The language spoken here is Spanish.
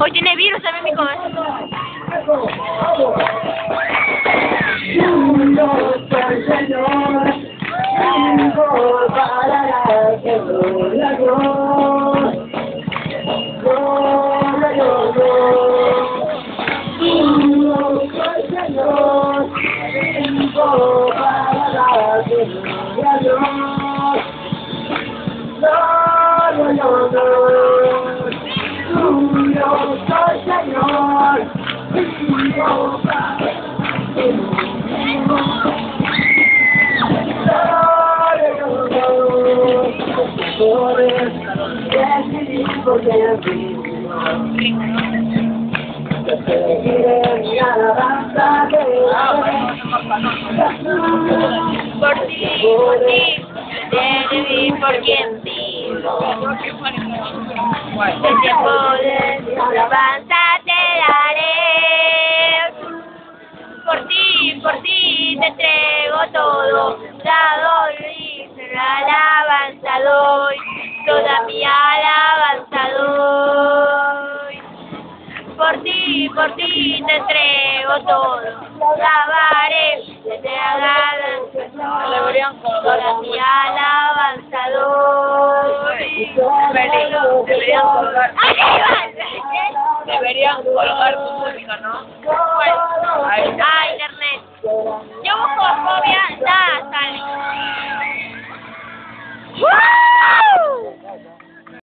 Hoy tiene virus también mi cabeza. Por ti, vi por quien vivo. El tiempo de alabanza te daré. Por ti te entrego todo. Dado y alabanza doy. Toda mi alabanza doy. Por ti te entrego todo. Alabaré, te alabaré. Toda mi alabanza doy. Deberían colgar. ¡Ay, Deberían colgar tu música, ¿no? internet! Yo busco fobia, nada sale. ¡Wow!